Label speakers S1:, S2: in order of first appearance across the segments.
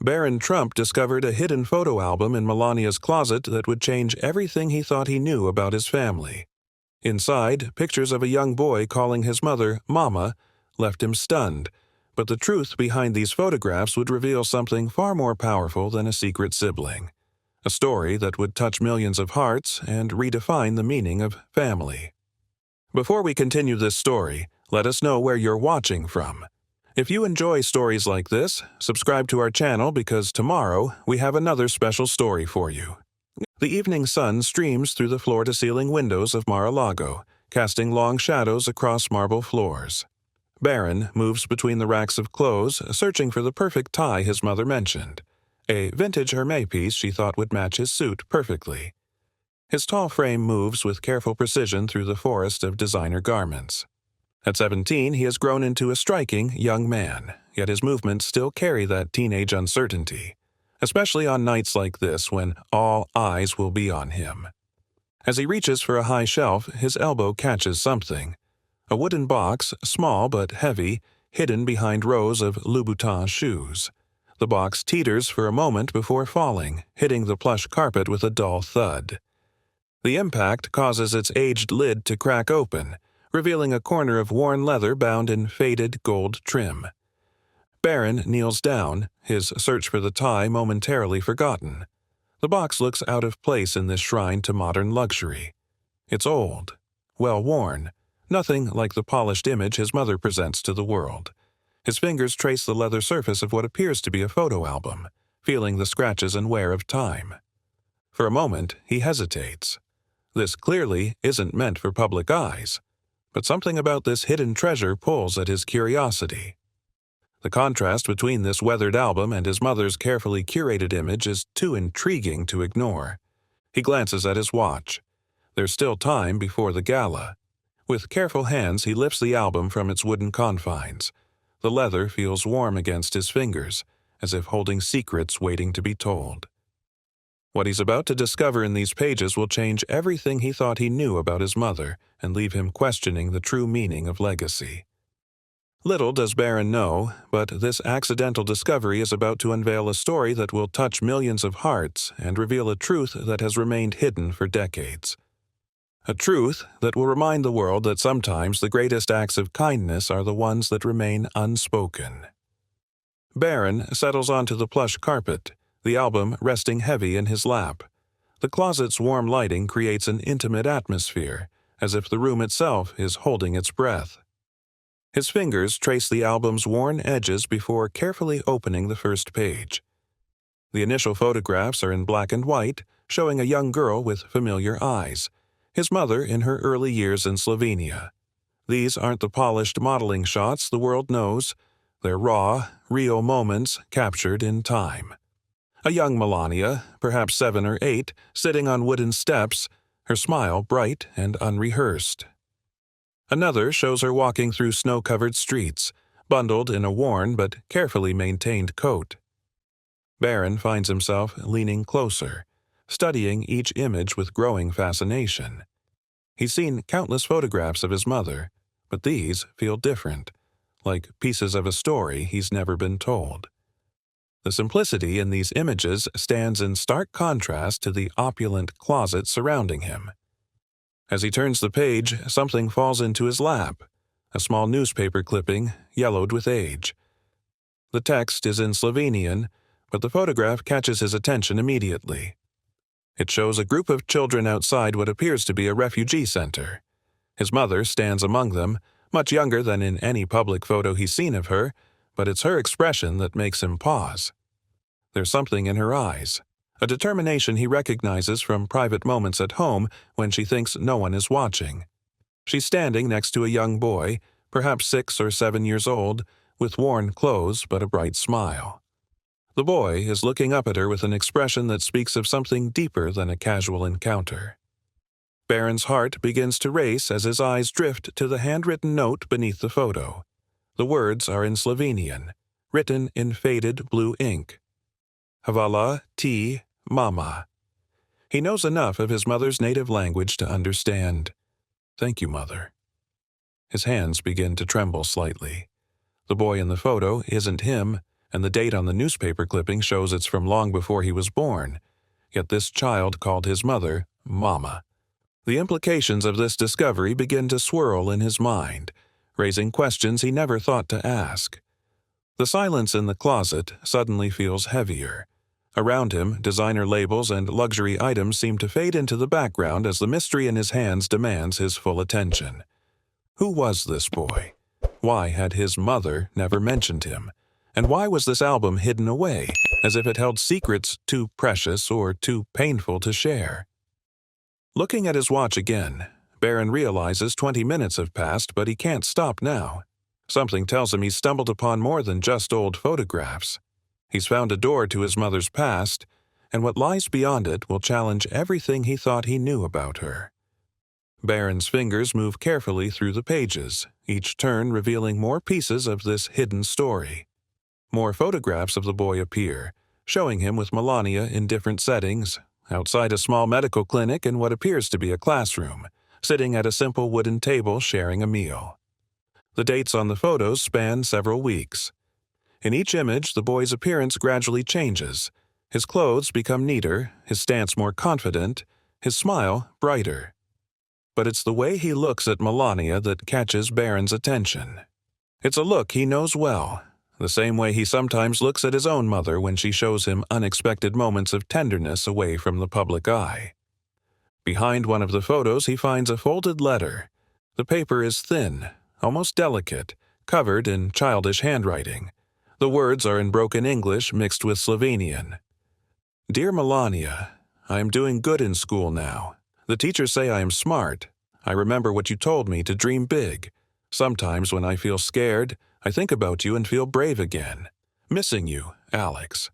S1: Barron Trump discovered a hidden photo album in Melania's closet that would change everything he thought he knew about his family. Inside, pictures of a young boy calling his mother Mama left him stunned, but the truth behind these photographs would reveal something far more powerful than a secret sibling. A story that would touch millions of hearts and redefine the meaning of family. Before we continue this story, let us know where you're watching from. If you enjoy stories like this, subscribe to our channel because tomorrow we have another special story for you. The evening sun streams through the floor-to-ceiling windows of Mar-a-Lago, casting long shadows across marble floors. Barron moves between the racks of clothes, searching for the perfect tie his mother mentioned, a vintage Hermès piece she thought would match his suit perfectly. His tall frame moves with careful precision through the forest of designer garments. At 17, he has grown into a striking young man, yet his movements still carry that teenage uncertainty, especially on nights like this when all eyes will be on him. As he reaches for a high shelf, his elbow catches something. A wooden box, small but heavy, hidden behind rows of Louboutin shoes. The box teeters for a moment before falling, hitting the plush carpet with a dull thud. The impact causes its aged lid to crack open, revealing a corner of worn leather bound in faded gold trim. Barron kneels down, his search for the tie momentarily forgotten. The box looks out of place in this shrine to modern luxury. It's old, well-worn, nothing like the polished image his mother presents to the world. His fingers trace the leather surface of what appears to be a photo album, feeling the scratches and wear of time. For a moment, he hesitates. This clearly isn't meant for public eyes, but something about this hidden treasure pulls at his curiosity. The contrast between this weathered album and his mother's carefully curated image is too intriguing to ignore. He glances at his watch. There's still time before the gala. With careful hands, he lifts the album from its wooden confines. The leather feels warm against his fingers, as if holding secrets waiting to be told. What he's about to discover in these pages will change everything he thought he knew about his mother and leave him questioning the true meaning of legacy. Little does Barron know, but this accidental discovery is about to unveil a story that will touch millions of hearts and reveal a truth that has remained hidden for decades. A truth that will remind the world that sometimes the greatest acts of kindness are the ones that remain unspoken. Barron settles onto the plush carpet, the album resting heavy in his lap. The closet's warm lighting creates an intimate atmosphere, as if the room itself is holding its breath. His fingers trace the album's worn edges before carefully opening the first page. The initial photographs are in black and white, showing a young girl with familiar eyes, his mother in her early years in Slovenia. These aren't the polished modeling shots the world knows. They're raw, real moments captured in time. A young Melania, perhaps 7 or 8, sitting on wooden steps, her smile bright and unrehearsed. Another shows her walking through snow-covered streets, bundled in a worn but carefully maintained coat. Barron finds himself leaning closer, studying each image with growing fascination. He's seen countless photographs of his mother, but these feel different, like pieces of a story he's never been told. The simplicity in these images stands in stark contrast to the opulent closet surrounding him. As he turns the page, something falls into his lap, a small newspaper clipping, yellowed with age. The text is in Slovenian, but the photograph catches his attention immediately. It shows a group of children outside what appears to be a refugee center. His mother stands among them, much younger than in any public photo he's seen of her, but it's her expression that makes him pause. There's something in her eyes, a determination he recognizes from private moments at home when she thinks no one is watching. She's standing next to a young boy, perhaps 6 or 7 years old, with worn clothes but a bright smile. The boy is looking up at her with an expression that speaks of something deeper than a casual encounter. Barron's heart begins to race as his eyes drift to the handwritten note beneath the photo. The words are in Slovenian, written in faded blue ink. Hvala ti, Mama. He knows enough of his mother's native language to understand. Thank you, Mother. His hands begin to tremble slightly. The boy in the photo isn't him, and the date on the newspaper clipping shows it's from long before he was born. Yet this child called his mother Mama. The implications of this discovery begin to swirl in his mind, raising questions he never thought to ask. The silence in the closet suddenly feels heavier. Around him, designer labels and luxury items seem to fade into the background as the mystery in his hands demands his full attention. Who was this boy? Why had his mother never mentioned him? And why was this album hidden away, as if it held secrets too precious or too painful to share? Looking at his watch again, Barron realizes 20 minutes have passed, but he can't stop now. Something tells him he's stumbled upon more than just old photographs. He's found a door to his mother's past, and what lies beyond it will challenge everything he thought he knew about her. Barron's fingers move carefully through the pages, each turn revealing more pieces of this hidden story. More photographs of the boy appear, showing him with Melania in different settings, outside a small medical clinic in what appears to be a classroom, sitting at a simple wooden table sharing a meal. The dates on the photos span several weeks. In each image, the boy's appearance gradually changes. His clothes become neater, his stance more confident, his smile brighter. But it's the way he looks at Melania that catches Barron's attention. It's a look he knows well, the same way he sometimes looks at his own mother when she shows him unexpected moments of tenderness away from the public eye. Behind one of the photos, he finds a folded letter. The paper is thin, almost delicate, covered in childish handwriting. The words are in broken English mixed with Slovenian. Dear Melania, I am doing good in school now. The teachers say I am smart. I remember what you told me to dream big. Sometimes when I feel scared, I think about you and feel brave again. Missing you, Alex.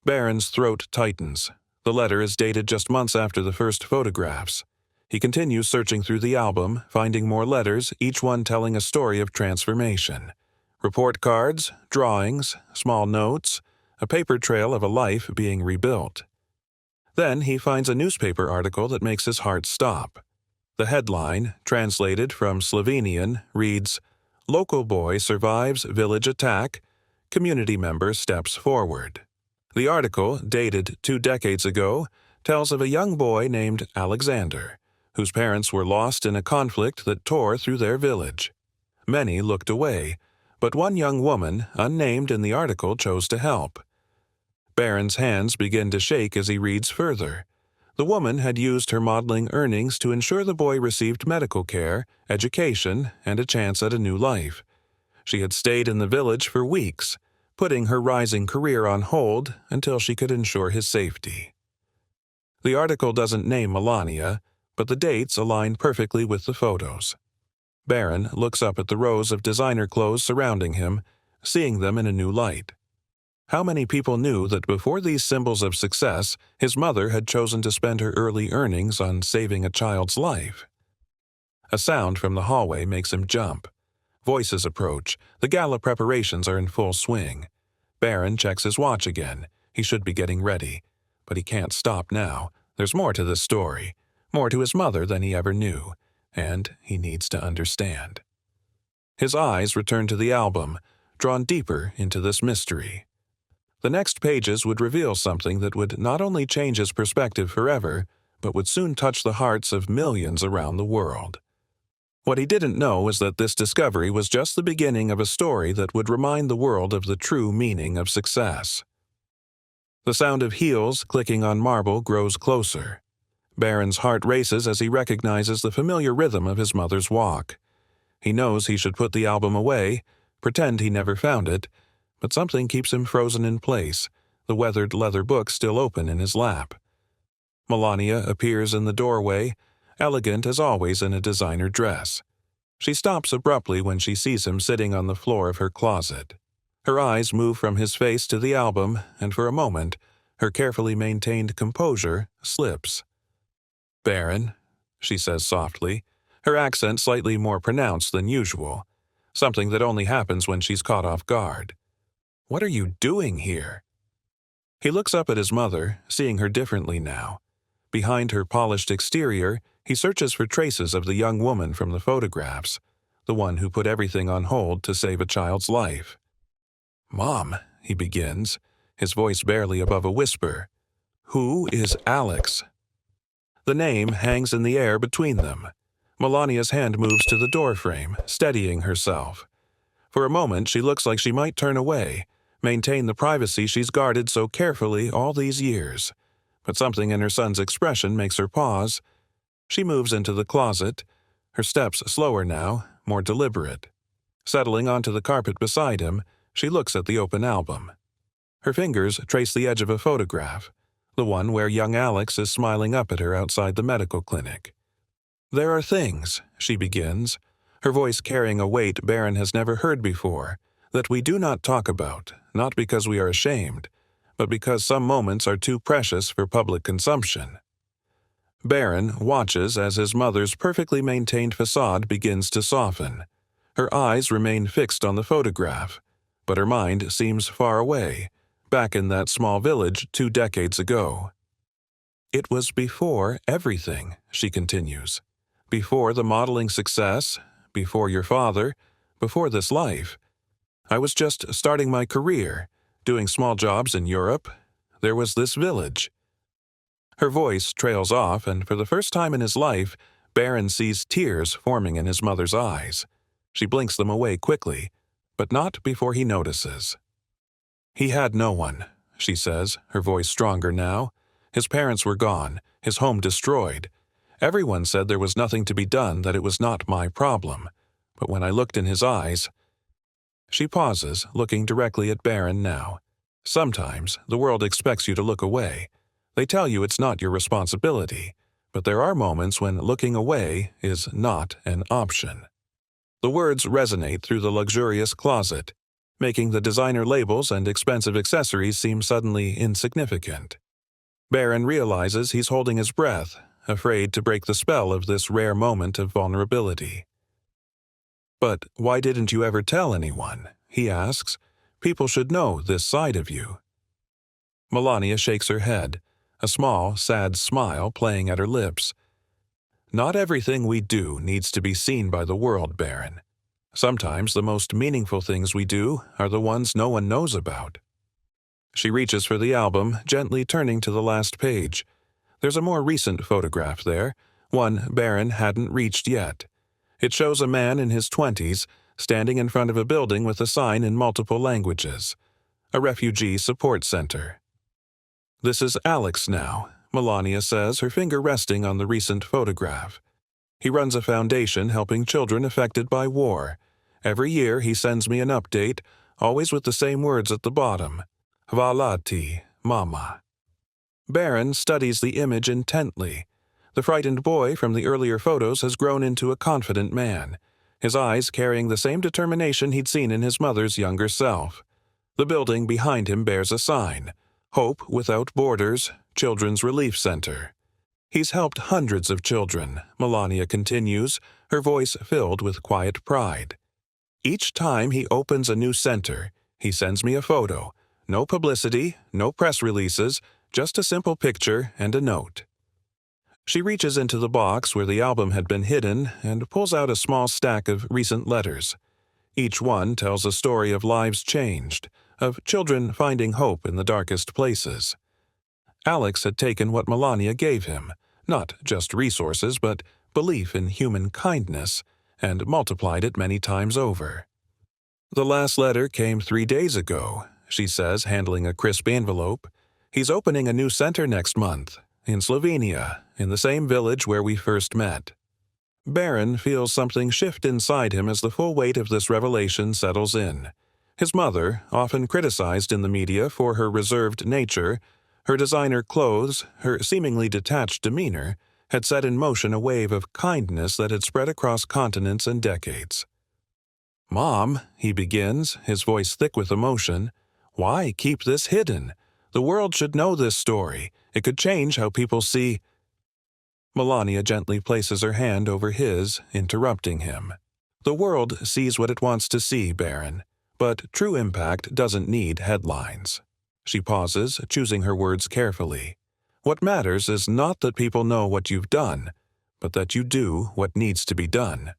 S1: Barron's throat tightens. The letter is dated just months after the first photographs. He continues searching through the album, finding more letters, each one telling a story of transformation. Report cards, drawings, small notes, a paper trail of a life being rebuilt. Then he finds a newspaper article that makes his heart stop. The headline, translated from Slovenian, reads, "Local boy survives village attack, community member steps forward." The article, dated 2 decades ago, tells of a young boy named Alexander, whose parents were lost in a conflict that tore through their village. Many looked away, but one young woman, unnamed in the article, chose to help. Barron's hands begin to shake as he reads further. The woman had used her modeling earnings to ensure the boy received medical care, education, and a chance at a new life. She had stayed in the village for weeks, putting her rising career on hold until she could ensure his safety. The article doesn't name Melania, but the dates align perfectly with the photos. Barron looks up at the rows of designer clothes surrounding him, seeing them in a new light. How many people knew that before these symbols of success, his mother had chosen to spend her early earnings on saving a child's life? A sound from the hallway makes him jump. Voices approach. The gala preparations are in full swing. Barron checks his watch again. He should be getting ready. But he can't stop now. There's more to this story. More to his mother than he ever knew. And he needs to understand. His eyes return to the album, drawn deeper into this mystery. The next pages would reveal something that would not only change his perspective forever, but would soon touch the hearts of millions around the world. What he didn't know was that this discovery was just the beginning of a story that would remind the world of the true meaning of success. The sound of heels clicking on marble grows closer. Barron's heart races as he recognizes the familiar rhythm of his mother's walk. He knows he should put the album away, pretend he never found it, but something keeps him frozen in place, the weathered leather book still open in his lap. Melania appears in the doorway, elegant as always in a designer dress. She stops abruptly when she sees him sitting on the floor of her closet. Her eyes move from his face to the album, and for a moment, her carefully maintained composure slips. "Barron," she says softly, her accent slightly more pronounced than usual, something that only happens when she's caught off guard. "What are you doing here?" He looks up at his mother, seeing her differently now. Behind her polished exterior, he searches for traces of the young woman from the photographs, the one who put everything on hold to save a child's life. "Mom," he begins, his voice barely above a whisper. Who is Alex? The name hangs in the air between them. Melania's hand moves to the doorframe, steadying herself. For a moment, she looks like she might turn away, maintain the privacy she's guarded so carefully all these years. But something in her son's expression makes her pause. She moves into the closet, her steps slower now, more deliberate. Settling onto the carpet beside him, she looks at the open album. Her fingers trace the edge of a photograph, the one where young Alex is smiling up at her outside the medical clinic. There are things, she begins, her voice carrying a weight Barron has never heard before, that we do not talk about, not because we are ashamed, but because some moments are too precious for public consumption. Barron watches as his mother's perfectly maintained facade begins to soften. Her eyes remain fixed on the photograph, but her mind seems far away, back in that small village 2 decades ago. It was before everything, she continues. Before the modeling success, before your father, before this life. I was just starting my career, doing small jobs in Europe. There was this village. Her voice trails off, and for the first time in his life, Barron sees tears forming in his mother's eyes. She blinks them away quickly, but not before he notices. He had no one, she says, her voice stronger now. His parents were gone, his home destroyed. Everyone said there was nothing to be done, that it was not my problem. But when I looked in his eyes... She pauses, looking directly at Barron now. Sometimes the world expects you to look away. They tell you it's not your responsibility, but there are moments when looking away is not an option. The words resonate through the luxurious closet, making the designer labels and expensive accessories seem suddenly insignificant. Barron realizes he's holding his breath, afraid to break the spell of this rare moment of vulnerability. But why didn't you ever tell anyone? He asks. People should know this side of you. Melania shakes her head, a small, sad smile playing at her lips. Not everything we do needs to be seen by the world, Barron. Sometimes the most meaningful things we do are the ones no one knows about. She reaches for the album, gently turning to the last page. There's a more recent photograph there, one Barron hadn't reached yet. It shows a man in his 20s, standing in front of a building with a sign in multiple languages. A refugee support center. This is Alex now, Melania says, her finger resting on the recent photograph. He runs a foundation helping children affected by war. Every year he sends me an update, always with the same words at the bottom. Valati, Mama. Barron studies the image intently. The frightened boy from the earlier photos has grown into a confident man, his eyes carrying the same determination he'd seen in his mother's younger self. The building behind him bears a sign, Hope Without Borders, Children's Relief Center. He's helped hundreds of children, Melania continues, her voice filled with quiet pride. Each time he opens a new center, he sends me a photo. No publicity, no press releases, just a simple picture and a note. She reaches into the box where the album had been hidden and pulls out a small stack of recent letters. Each one tells a story of lives changed, of children finding hope in the darkest places. Alex had taken what Melania gave him, not just resources, but belief in human kindness, and multiplied it many times over. The last letter came 3 days ago, she says, handling a crisp envelope. He's opening a new center next month, in Slovenia, in the same village where we first met. Barron feels something shift inside him as the full weight of this revelation settles in. His mother, often criticized in the media for her reserved nature, her designer clothes, her seemingly detached demeanor, had set in motion a wave of kindness that had spread across continents and decades. "Mom," he begins, his voice thick with emotion, "why keep this hidden? The world should know this story. It could change how people see—" Melania gently places her hand over his, interrupting him. "The world sees what it wants to see, Barron, but true impact doesn't need headlines." She pauses, choosing her words carefully. "What matters is not that people know what you've done, but that you do what needs to be done."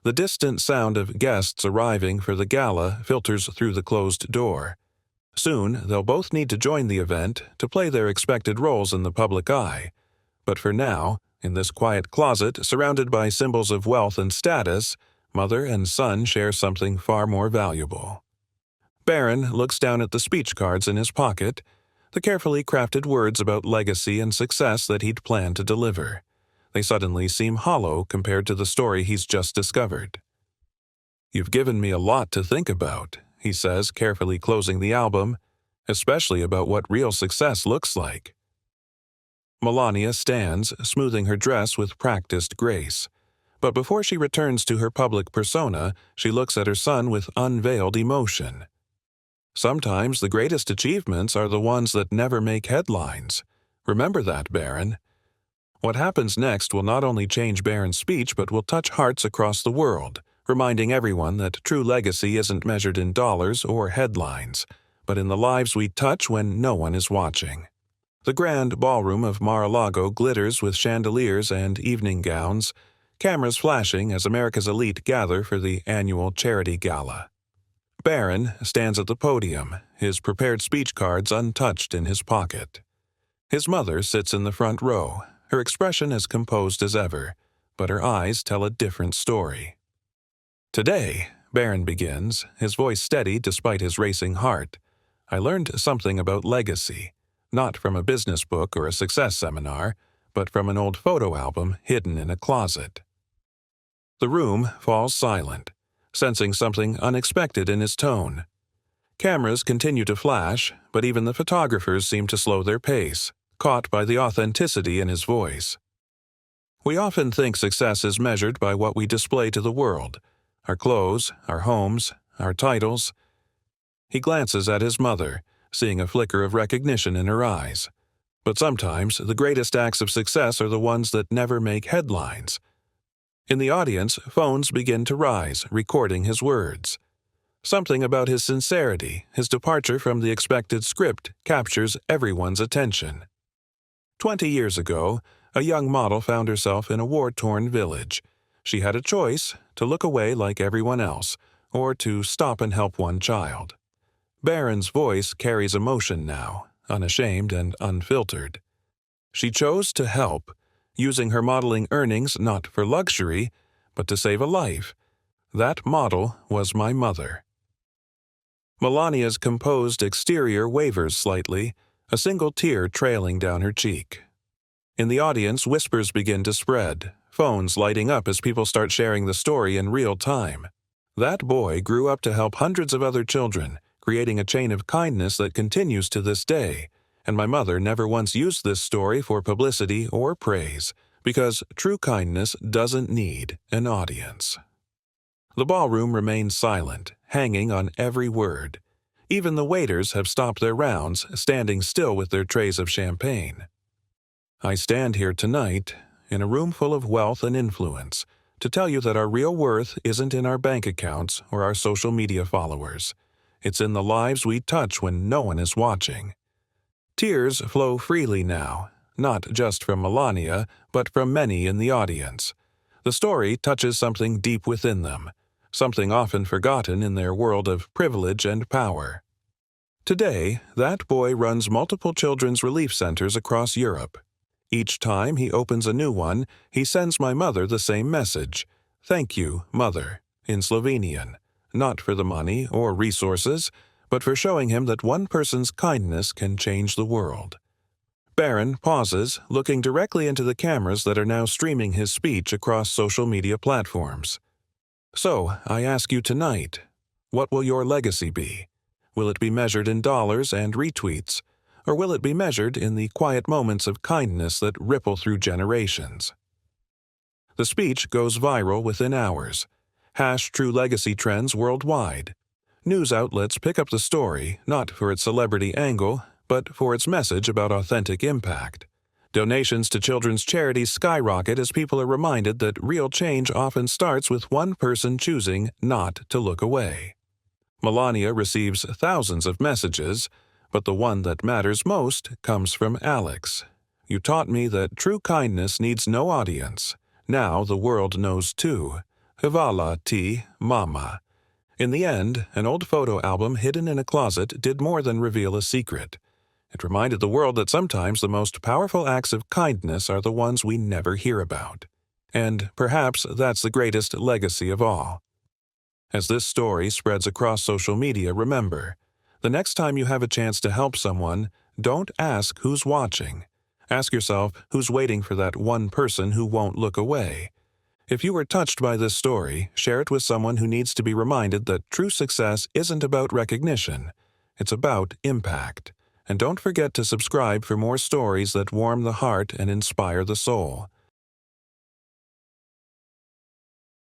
S1: The distant sound of guests arriving for the gala filters through the closed door. Soon, they'll both need to join the event to play their expected roles in the public eye. But for now, in this quiet closet surrounded by symbols of wealth and status, mother and son share something far more valuable. Barron looks down at the speech cards in his pocket, the carefully crafted words about legacy and success that he'd planned to deliver. They suddenly seem hollow compared to the story he's just discovered. "You've given me a lot to think about," he says, carefully closing the album, "especially about what real success looks like." Melania stands, smoothing her dress with practiced grace. But before she returns to her public persona, she looks at her son with unveiled emotion. "Sometimes the greatest achievements are the ones that never make headlines. Remember that, Barron." What happens next will not only change Barron's speech but will touch hearts across the world, reminding everyone that true legacy isn't measured in dollars or headlines, but in the lives we touch when no one is watching. The grand ballroom of Mar-a-Lago glitters with chandeliers and evening gowns, cameras flashing as America's elite gather for the annual charity gala. Barron stands at the podium, his prepared speech cards untouched in his pocket. His mother sits in the front row, her expression as composed as ever, but her eyes tell a different story. "Today," Barron begins, his voice steady despite his racing heart, "I learned something about legacy, not from a business book or a success seminar, but from an old photo album hidden in a closet." The room falls silent, sensing something unexpected in his tone. Cameras continue to flash, but even the photographers seem to slow their pace, caught by the authenticity in his voice. "We often think success is measured by what we display to the world, our clothes, our homes, our titles." He glances at his mother, seeing a flicker of recognition in her eyes. But sometimes the greatest acts of success are the ones that never make headlines. In the audience, phones begin to rise, recording his words. Something about his sincerity, his departure from the expected script, captures everyone's attention. 20 years ago, a young model found herself in a war-torn village. She had a choice: to look away like everyone else, or to stop and help one child. Barron's voice carries emotion now, unashamed and unfiltered. She chose to help, using her modeling earnings not for luxury, but to save a life. That model was my mother. Melania's composed exterior wavers slightly, a single tear trailing down her cheek. In the audience, whispers begin to spread, phones lighting up as people start sharing the story in real time. That boy grew up to help hundreds of other children, creating a chain of kindness that continues to this day, and my mother never once used this story for publicity or praise, because true kindness doesn't need an audience. The ballroom remains silent, hanging on every word. Even the waiters have stopped their rounds, standing still with their trays of champagne. I stand here tonight, in a room full of wealth and influence, to tell you that our real worth isn't in our bank accounts or our social media followers. It's in the lives we touch when no one is watching. Tears flow freely now, not just from Melania, but from many in the audience. The story touches something deep within them, something often forgotten in their world of privilege and power. Today, that boy runs multiple children's relief centers across Europe. Each time he opens a new one, he sends my mother the same message: "Thank you, Mother," in Slovenian, not for the money or resources, but for showing him that one person's kindness can change the world. Barron pauses, looking directly into the cameras that are now streaming his speech across social media platforms. "So, I ask you tonight, what will your legacy be? Will it be measured in dollars and retweets, or will it be measured in the quiet moments of kindness that ripple through generations?" The speech goes viral within hours. True legacy trends worldwide. News outlets pick up the story, not for its celebrity angle, but for its message about authentic impact. Donations to children's charities skyrocket as people are reminded that real change often starts with one person choosing not to look away. Melania receives thousands of messages, but the one that matters most comes from Alex. "You taught me that true kindness needs no audience. Now the world knows too. Hvala ti, Mama." In the end, an old photo album hidden in a closet did more than reveal a secret. It reminded the world that sometimes the most powerful acts of kindness are the ones we never hear about. And perhaps that's the greatest legacy of all. As this story spreads across social media, remember, the next time you have a chance to help someone, don't ask who's watching. Ask yourself who's waiting for that one person who won't look away. If you were touched by this story, share it with someone who needs to be reminded that true success isn't about recognition. It's about impact. And don't forget to subscribe for more stories that warm the heart and inspire the soul.